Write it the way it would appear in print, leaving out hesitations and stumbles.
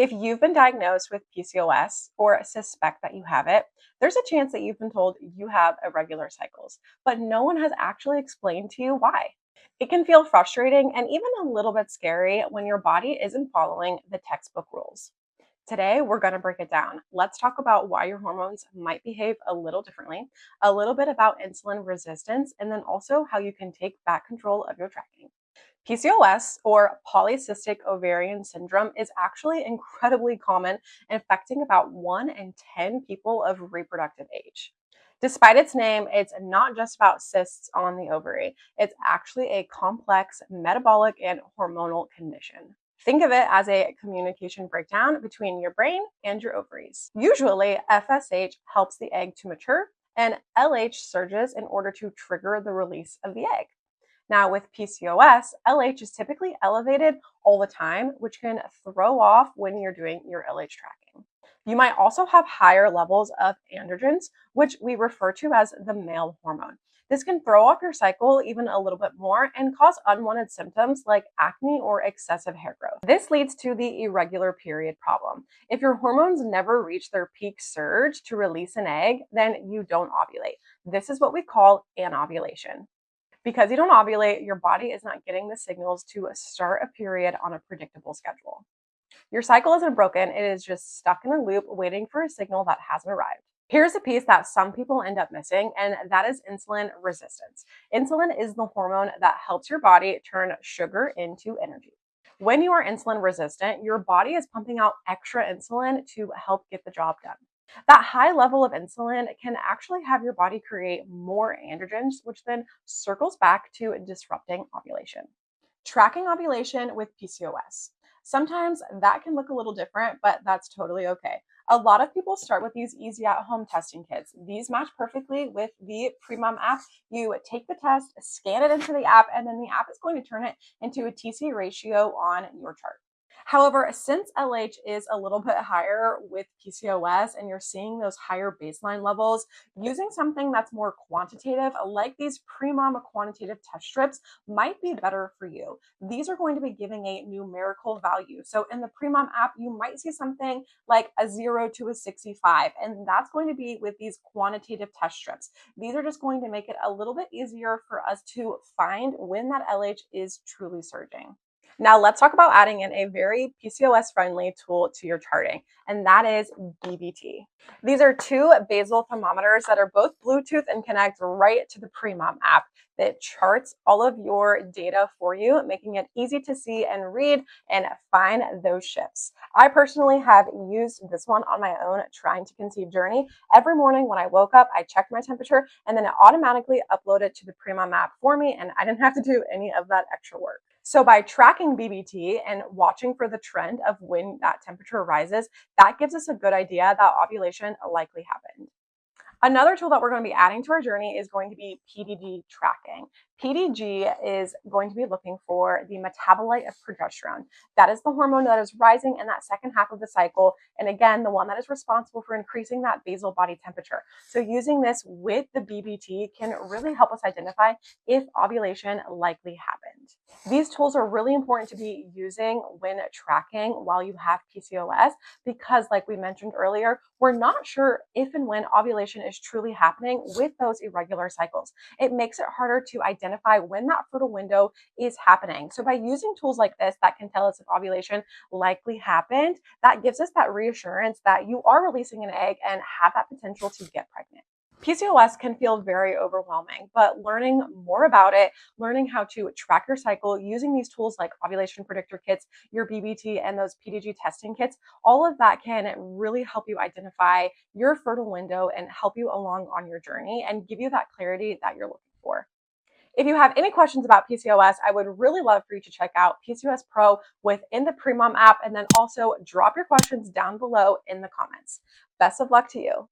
If you've been diagnosed with PCOS or suspect that you have it, there's a chance that you've been told you have irregular cycles, but no one has actually explained to you why. It can feel frustrating and even a little bit scary when your body isn't following the textbook rules. Today, we're going to break it down. Let's talk about why your hormones might behave a little differently, a little bit about insulin resistance, and then also how you can take back control of your tracking. PCOS, or polycystic ovarian syndrome, is actually incredibly common, affecting about 1 in 10 people of reproductive age. Despite its name, it's not just about cysts on the ovary. It's actually a complex metabolic and hormonal condition. Think of it as a communication breakdown between your brain and your ovaries. Usually, FSH helps the egg to mature, and LH surges in order to trigger the release of the egg. Now, with PCOS, LH is typically elevated all the time, which can throw off when you're doing your LH tracking. You might also have higher levels of androgens, which we refer to as the male hormone. This can throw off your cycle even a little bit more and cause unwanted symptoms like acne or excessive hair growth. This leads to the irregular period problem. If your hormones never reach their peak surge to release an egg, then you don't ovulate. This is what we call anovulation. Because you don't ovulate, your body is not getting the signals to start a period on a predictable schedule. Your cycle isn't broken, it is just stuck in a loop waiting for a signal that hasn't arrived. Here's a piece that some people end up missing, and that is insulin resistance. Insulin is the hormone that helps your body turn sugar into energy. When you are insulin resistant, your body is pumping out extra insulin to help get the job done. That high level of insulin can actually have your body create more androgens, which then circles back to disrupting ovulation. Tracking ovulation with PCOS. Sometimes that can look a little different, but that's totally okay. A lot of people start with these easy at-home testing kits. These match perfectly with the Premom app. You take the test, scan it into the app, and then the app is going to turn it into a TC ratio on your chart. However, since LH is a little bit higher with PCOS and you're seeing those higher baseline levels, using something that's more quantitative, like these Premom quantitative test strips, might be better for you. These are going to be giving a numerical value. So in the Premom app, you might see something like a 0 to a 65, and that's going to be with these quantitative test strips. These are just going to make it a little bit easier for us to find when that LH is truly surging. Now let's talk about adding in a very PCOS friendly tool to your charting, and that is BBT. These are two basal thermometers that are both Bluetooth and connect right to the Premom app that charts all of your data for you, making it easy to see and read and find those shifts. I personally have used this one on my own trying to conceive journey. Every morning when I woke up, I checked my temperature and then it automatically uploaded to the Premom app for me, and I didn't have to do any of that extra work. So by tracking BBT and watching for the trend of when that temperature rises, that gives us a good idea that ovulation likely happened. Another tool that we're going to be adding to our journey is going to be PDG tracking. PDG is going to be looking for the metabolite of progesterone. That is the hormone that is rising in that second half of the cycle, and again, the one that is responsible for increasing that basal body temperature. So using this with the BBT can really help us identify if ovulation likely happened. These tools are really important to be using when tracking while you have PCOS because, like we mentioned earlier, we're not sure if and when ovulation is truly happening with those irregular cycles. It makes it harder to identify when that fertile window is happening. So by using tools like this that can tell us if ovulation likely happened, that gives us that reassurance that you are releasing an egg and have that potential to get pregnant. PCOS can feel very overwhelming, but learning more about it, learning how to track your cycle using these tools like ovulation predictor kits, your BBT, and those PDG testing kits, all of that can really help you identify your fertile window and help you along on your journey and give you that clarity that you're looking for. If you have any questions about PCOS, I would really love for you to check out PCOS Pro within the Premom app, and then also drop your questions down below in the comments. Best of luck to you.